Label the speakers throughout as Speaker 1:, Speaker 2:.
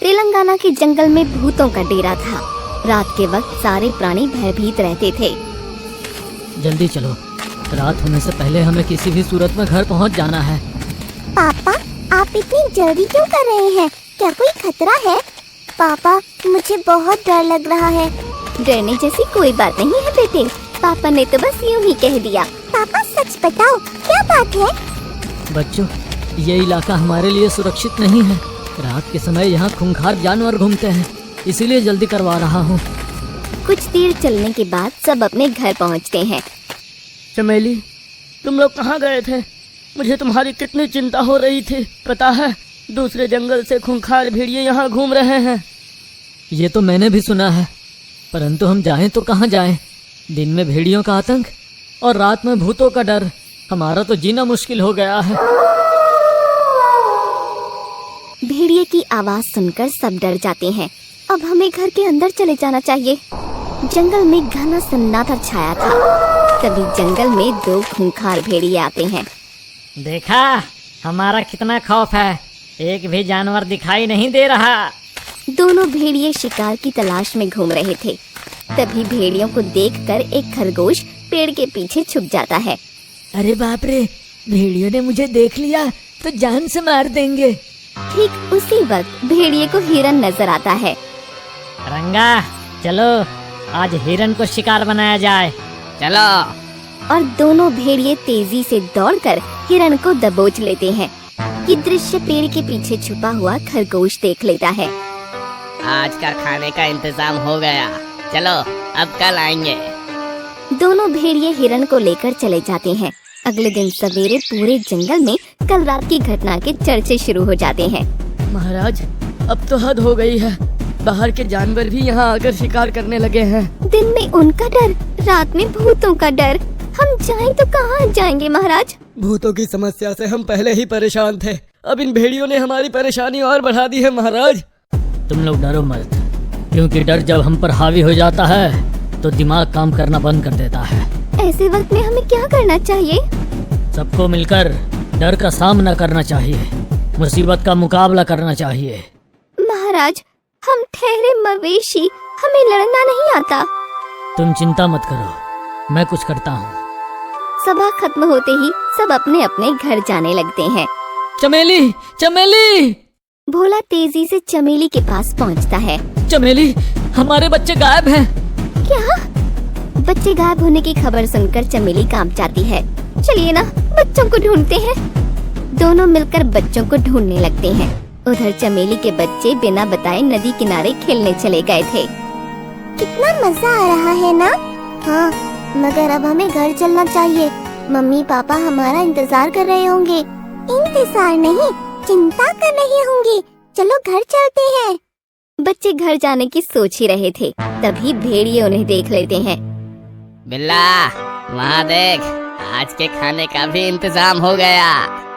Speaker 1: तेलंगाना के जंगल में भूतों का डेरा था। रात के वक्त सारे प्राणी भयभीत रहते थे।
Speaker 2: जल्दी चलो, रात होने से पहले हमें किसी भी सूरत में घर पहुंच जाना है।
Speaker 3: पापा, आप इतनी जल्दी क्यों कर रहे हैं? क्या कोई खतरा है? पापा, मुझे बहुत डर लग रहा है।
Speaker 1: डरने जैसी कोई बात नहीं है बेटे, पापा ने तो बस यूं ही कह दिया।
Speaker 3: पापा सच बताओ, क्या बात है?
Speaker 2: बच्चों, ये इलाका हमारे लिए सुरक्षित नहीं है। रात के समय यहाँ खूंखार जानवर घूमते हैं, इसीलिए जल्दी करवा रहा हूँ।
Speaker 1: कुछ देर चलने के बाद सब अपने घर पहुँचते हैं।
Speaker 4: चमेली, तुम लोग कहाँ गए थे? मुझे तुम्हारी कितनी चिंता हो रही थी। पता है, दूसरे जंगल से खूंखार भेड़िए यहाँ घूम रहे हैं।
Speaker 2: ये तो मैंने भी सुना है, परंतु हम जाएं तो कहाँ जाएं? दिन में भेड़ियों का आतंक और रात में भूतों का डर, हमारा तो जीना मुश्किल हो गया है।
Speaker 1: भेड़िए की आवाज सुनकर सब डर जाते हैं। अब हमें घर के अंदर चले जाना चाहिए। जंगल में घना सन्नाटा छाया था। तभी जंगल में दो खूंखार भेड़िए आते हैं।
Speaker 5: देखा, हमारा कितना खौफ है, एक भी जानवर दिखाई नहीं दे रहा।
Speaker 1: दोनों भेड़िए शिकार की तलाश में घूम रहे थे। तभी भेड़ियों को देखकर एक खरगोश पेड़ के पीछे छुप जाता है।
Speaker 2: अरे बाप रे, भेड़ियों ने मुझे देख लिया तो जान से मार देंगे।
Speaker 1: ठीक उसी वक्त भेड़िए को हिरन नजर आता है।
Speaker 5: रंगा, चलो आज हिरन को शिकार बनाया जाए। चलो।
Speaker 1: और दोनों भेड़िए तेजी से दौड़कर हिरन को दबोच लेते हैं। ये दृश्य पेड़ के पीछे छुपा हुआ खरगोश देख लेता है।
Speaker 6: आज का खाने का इंतजाम हो गया, चलो अब कल आएंगे।
Speaker 1: दोनों भेड़िए हिरन को लेकर चले जाते हैं। अगले दिन सवेरे पूरे जंगल में कल रात की घटना के चर्चे शुरू हो जाते हैं।
Speaker 4: महाराज, अब तो हद हो गई है। बाहर के जानवर भी यहाँ आकर शिकार करने लगे हैं।
Speaker 1: दिन में उनका डर, रात में भूतों का डर। हम जाएं तो कहाँ जाएंगे महाराज?
Speaker 4: भूतों की समस्या से हम पहले ही परेशान थे, अब इन भेड़ियों ने हमारी परेशानी और बढ़ा दी है महाराज।
Speaker 2: तुम लोग डरो मत, क्योंकि डर जब हम पर हावी हो जाता है तो दिमाग काम करना बंद कर देता है।
Speaker 1: ऐसे वक्त में हमें क्या करना चाहिए?
Speaker 2: सबको मिलकर डर का सामना करना चाहिए, मुसीबत का मुकाबला करना चाहिए।
Speaker 1: महाराज, हम ठहरे मवेशी, हमें लड़ना नहीं आता।
Speaker 2: तुम चिंता मत करो, मैं कुछ करता हूँ।
Speaker 1: सभा खत्म होते ही सब अपने अपने घर जाने लगते हैं।
Speaker 2: चमेली, चमेली!
Speaker 1: भोला तेजी से चमेली के पास पहुँचता है।
Speaker 2: चमेली, हमारे बच्चे गायब हैं।
Speaker 1: क्या? बच्चे गायब होने की खबर सुनकर चमेली कांप जाती है। चलिए ना, बच्चों को ढूंढते हैं। दोनों मिलकर बच्चों को ढूंढने लगते हैं। उधर चमेली के बच्चे बिना बताए नदी किनारे खेलने चले गए थे।
Speaker 3: कितना मजा आ रहा है ना? हाँ, मगर अब हमें घर चलना चाहिए। मम्मी पापा हमारा इंतजार कर रहे होंगे। इंतजार नहीं, चिंता कर रहे होंगे। चलो घर चलते हैं।
Speaker 1: बच्चे घर जाने की सोच ही रहे थे, तभी भेड़िए उन्हें देख लेते हैं।
Speaker 6: बिल्ला, वहाँ देख, आज के खाने का भी इंतजाम हो गया।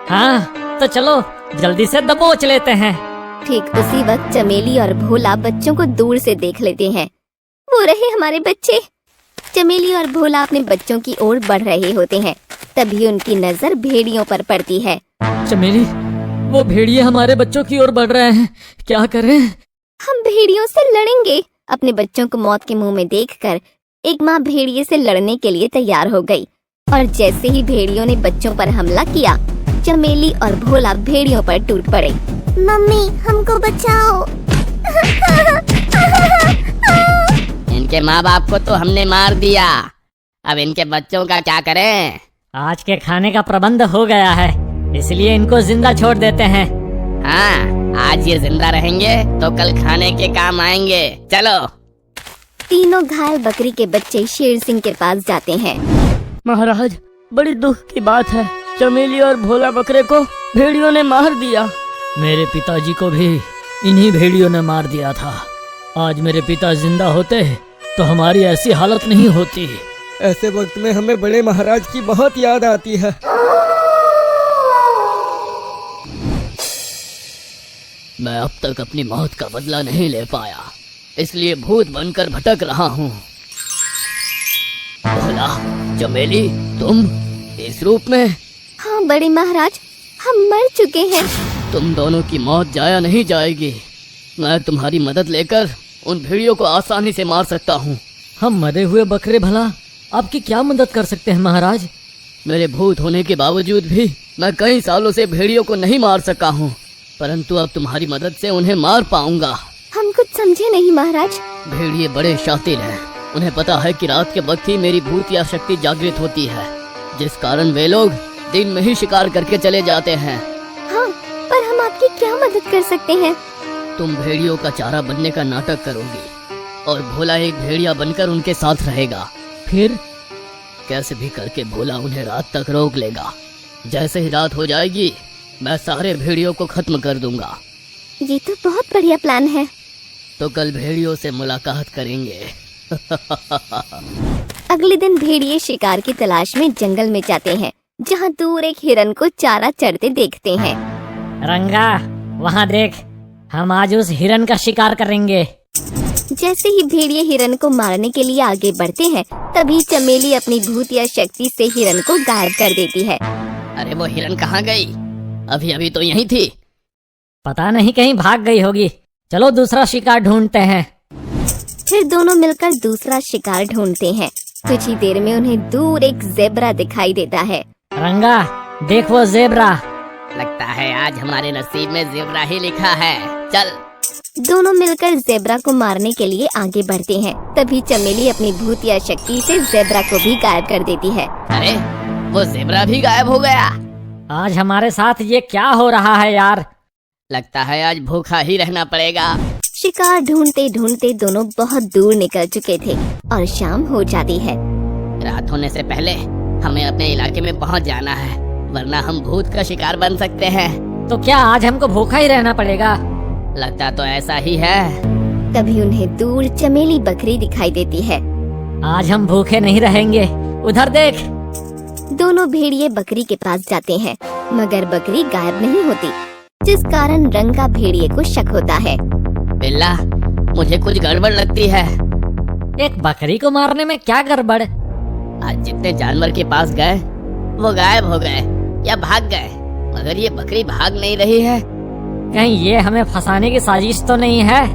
Speaker 5: हाँ, तो चलो जल्दी से दबोच लेते हैं।
Speaker 1: ठीक उसी वक्त चमेली और भोला बच्चों को दूर से देख लेते हैं। वो रहे हमारे बच्चे। चमेली और भोला अपने बच्चों की ओर बढ़ रहे होते हैं। तभी उनकी नजर भेड़ियों पर पड़ती है।
Speaker 2: चमेली, वो भेड़िए हमारे बच्चों की ओर बढ़ रहे हैं, क्या करें?
Speaker 1: हम भेड़ियों से लड़ेंगे। अपने बच्चों को मौत के मुंह में देखकर एक माँ भेड़िए से लड़ने के लिए तैयार हो गई। और जैसे ही भेड़ियों ने बच्चों पर हमला किया, चमेली और भोला भेड़ियों पर टूट पड़े।
Speaker 3: मम्मी, हमको बचाओ।
Speaker 6: इनके माँ बाप को तो हमने मार दिया, अब इनके बच्चों का क्या करें?
Speaker 5: आज के खाने का प्रबंध हो गया है, इसलिए इनको जिंदा छोड़ देते हैं।
Speaker 6: हाँ, आज ये जिंदा रहेंगे तो कल खाने के काम आएंगे। चलो।
Speaker 1: तीनों घायल बकरी के बच्चे शेर सिंह के पास जाते हैं।
Speaker 4: महाराज, बड़ी दुख की बात है, चमेली और भोला बकरे को भेड़ियों ने मार दिया।
Speaker 2: मेरे पिताजी को भी इन्हीं भेड़ियों ने मार दिया था। आज मेरे पिता जिंदा होते तो हमारी ऐसी हालत नहीं होती।
Speaker 4: ऐसे वक्त में हमें बड़े महाराज की बहुत याद आती है।
Speaker 2: मैं अब तक अपनी मौत का बदला नहीं ले पाया, इसलिए भूत बनकर भटक रहा हूँ। भोला, चमेली, तुम इस रूप में?
Speaker 1: हाँ बड़े महाराज, हम मर चुके हैं।
Speaker 2: तुम दोनों की मौत जाया नहीं जाएगी।
Speaker 6: मैं तुम्हारी मदद लेकर उन भेड़ियों को आसानी से मार सकता हूँ।
Speaker 2: हम मरे हुए बकरे भला आपकी क्या मदद कर सकते हैं महाराज?
Speaker 6: मेरे भूत होने के बावजूद भी मैं कई सालों से भेड़ियों को नहीं मार सका हूँ, परंतु अब तुम्हारी मदद से उन्हें मार पाऊंगा।
Speaker 1: हम कुछ समझे नहीं महाराज।
Speaker 6: भेड़िए बड़े शातिर हैं। उन्हें पता है कि रात के वक्त ही मेरी भूत या शक्ति जागृत होती है, जिस कारण वे लोग दिन में ही शिकार करके चले जाते हैं।
Speaker 1: हाँ, पर हम आपकी क्या मदद कर सकते हैं?
Speaker 6: तुम भेड़ियों का चारा बनने का नाटक करोगी और भोला एक भेड़िया बनकर उनके साथ रहेगा।
Speaker 2: फिर
Speaker 6: कैसे भी करके भोला उन्हें रात तक रोक लेगा। जैसे ही रात हो जाएगी मैं सारे भेड़ियों को खत्म कर दूंगा।
Speaker 1: ये तो बहुत बढ़िया प्लान है।
Speaker 6: तो कल भेड़ियों से मुलाकात करेंगे।
Speaker 1: अगले दिन भेड़िए शिकार की तलाश में जंगल में जाते हैं, जहाँ दूर एक हिरन को चारा चरते देखते हैं।
Speaker 5: रंगा, वहाँ देख, हम आज उस हिरन का शिकार करेंगे।
Speaker 1: जैसे ही भेड़िए हिरन को मारने के लिए आगे बढ़ते हैं, तभी चमेली अपनी भूत या शक्ति से हिरन को गायब कर देती है।
Speaker 6: अरे वो हिरन कहाँ गई? अभी अभी तो यहीं थी।
Speaker 5: पता नहीं, कहीं भाग गई होगी। चलो दूसरा शिकार ढूंढते हैं।
Speaker 1: फिर दोनों मिलकर दूसरा शिकार ढूंढते हैं। कुछ ही देर में उन्हें दूर एक ज़ेब्रा दिखाई देता है।
Speaker 5: रंगा, देख वो ज़ेब्रा।
Speaker 6: लगता है आज हमारे नसीब में ज़ेब्रा ही लिखा है। चल।
Speaker 1: दोनों मिलकर ज़ेब्रा को मारने के लिए आगे बढ़ते हैं। तभी चमेली अपनी भूत या शक्ति से ज़ेब्रा को भी गायब कर देती है।
Speaker 6: अरे वो ज़ेब्रा भी गायब हो गया।
Speaker 5: आज हमारे साथ ये क्या हो रहा है यार?
Speaker 6: लगता है आज भूखा ही रहना पड़ेगा।
Speaker 1: शिकार ढूंढते ढूंढते दोनों बहुत दूर निकल चुके थे और शाम हो जाती है।
Speaker 6: रात होने से पहले हमें अपने इलाके में पहुंच जाना है, वरना हम भूत का शिकार बन सकते हैं।
Speaker 5: तो क्या आज हमको भूखा ही रहना पड़ेगा?
Speaker 6: लगता तो ऐसा ही है।
Speaker 1: तभी उन्हें दूर चमेली बकरी दिखाई देती है।
Speaker 5: आज हम भूखे नहीं रहेंगे। उधर देख।
Speaker 1: दोनों भेड़िए बकरी के पास जाते हैं, मगर बकरी गायब नहीं होती, जिस कारण रंगा भेड़िए को शक होता है।
Speaker 6: बिल्ला, मुझे कुछ गड़बड़ लगती है।
Speaker 5: एक बकरी को मारने में क्या गड़बड़?
Speaker 6: आज जितने जानवर के पास गए वो गायब हो गए या भाग गए, मगर ये बकरी भाग नहीं रही है।
Speaker 5: कहीं ये हमें फंसाने की साजिश तो नहीं है?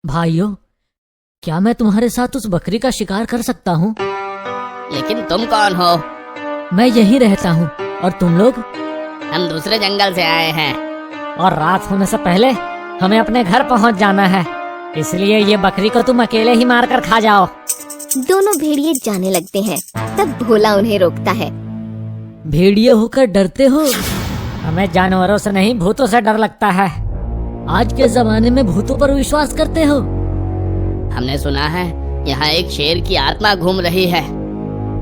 Speaker 2: भाइयों, क्या मैं तुम्हारे साथ उस बकरी का शिकार कर सकता हूँ?
Speaker 6: लेकिन तुम कौन हो?
Speaker 2: मैं यहीं रहता हूँ। और तुम लोग?
Speaker 6: हम दूसरे जंगल से आए हैं।
Speaker 5: और रात होने से पहले हमें अपने घर पहुँच जाना है, इसलिए ये बकरी को तुम अकेले ही मार कर खा जाओ।
Speaker 1: दोनों भेड़िए जाने लगते हैं, तब भोला उन्हें रोकता है।
Speaker 2: भेड़िए होकर डरते हो?
Speaker 5: हमें जानवरों से नहीं, भूतों से डर लगता है।
Speaker 2: आज के जमाने में भूतों पर विश्वास करते हो?
Speaker 6: हमने सुना है यहाँ एक शेर की आत्मा घूम रही है।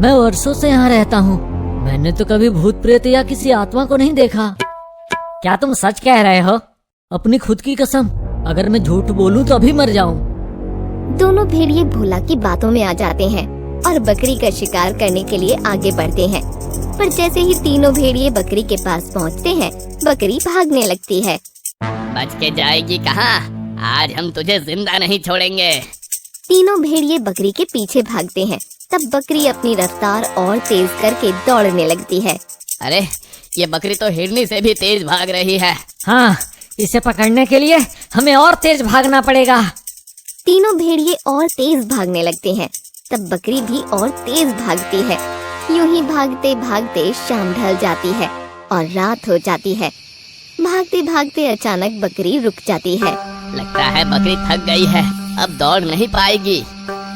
Speaker 2: मैं वर्षों से यहाँ रहता हूँ। मैंने तो कभी भूत प्रेत या किसी आत्मा को नहीं देखा।
Speaker 5: क्या तुम सच कह रहे हो?
Speaker 2: अपनी खुद की कसम, अगर मैं झूठ बोलूं तो अभी मर जाऊं।
Speaker 1: दोनों भेड़िए भोला की बातों में आ जाते हैं और बकरी का शिकार करने के लिए आगे बढ़ते हैं। पर जैसे ही तीनों भेड़िए बकरी के पास पहुंचते हैं, बकरी भागने लगती है।
Speaker 6: बच के जाएगी कहाँ? आज हम तुझे जिंदा नहीं छोड़ेंगे।
Speaker 1: तीनों भेड़िए बकरी के पीछे भागते हैं। तब बकरी अपनी रफ्तार और तेज करके दौड़ने लगती है।
Speaker 6: अरे ये बकरी तो हिरनी से भी तेज भाग रही है।
Speaker 5: हाँ, इसे पकड़ने के लिए हमें और तेज भागना पड़ेगा।
Speaker 1: तीनों भेड़िए और तेज भागने लगते हैं। तब बकरी भी और तेज भागती है। यूं ही भागते भागते शाम ढल जाती है और रात हो जाती है। भागते भागते अचानक बकरी रुक जाती है।
Speaker 6: लगता है बकरी थक गई है, अब दौड़ नहीं पाएगी।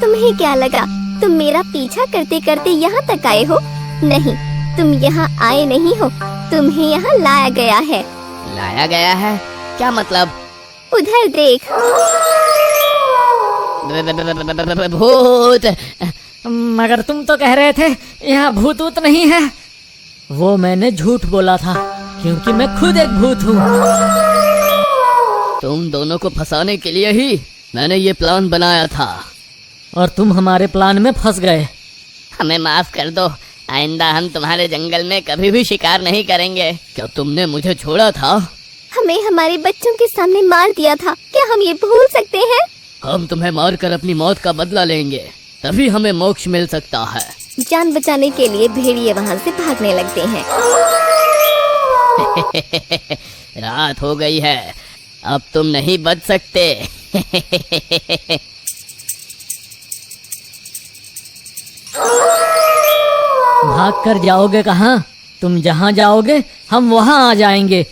Speaker 1: तुम्हें क्या लगा तुम मेरा पीछा करते करते यहाँ तक आए हो? नहीं, तुम यहाँ आए नहीं हो, तुम्हें यहाँ लाया गया है।
Speaker 6: लाया गया है? क्या मतलब?
Speaker 1: उधर देख।
Speaker 6: भूत।
Speaker 5: मगर तुम तो कह रहे थे यहाँ भूत ऊत नहीं है।
Speaker 2: वो मैंने झूठ बोला था, क्योंकि मैं खुद एक भूत हूँ।
Speaker 6: तुम दोनों को फंसाने के लिए ही मैंने ये प्लान बनाया था,
Speaker 2: और तुम हमारे प्लान में फंस गए।
Speaker 6: हमें माफ कर दो। आइंदा हम तुम्हारे जंगल में कभी भी शिकार नहीं करेंगे। क्या तुमने मुझे छोड़ा था?
Speaker 1: हमें हमारे बच्चों के सामने मार दिया था, क्या हम ये भूल सकते हैं?
Speaker 6: हम तुम्हें मारकर अपनी मौत का बदला लेंगे, तभी हमें मोक्ष मिल सकता है।
Speaker 1: जान बचाने के लिए भेड़िए वहाँ से भागने लगते हैं।
Speaker 6: रात हो गई है, अब तुम नहीं बच सकते।
Speaker 2: भाग कर जाओगे कहाँ? तुम जहाँ जाओगे हम वहाँ आ जाएंगे।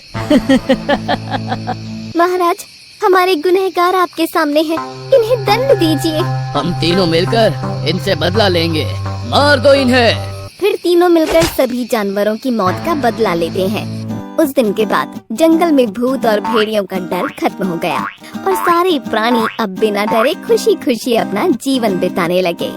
Speaker 1: महाराज, हमारे गुनहगार आपके सामने हैं, इन्हें दंड दीजिए।
Speaker 6: हम तीनों मिलकर इनसे बदला लेंगे, मार दो इन्हें।
Speaker 1: फिर तीनों मिलकर सभी जानवरों की मौत का बदला लेते हैं। उस दिन के बाद जंगल में भूत और भेड़ियों का डर खत्म हो गया और सारे प्राणी अब बिना डरे खुशी खुशी अपना जीवन बिताने लगे।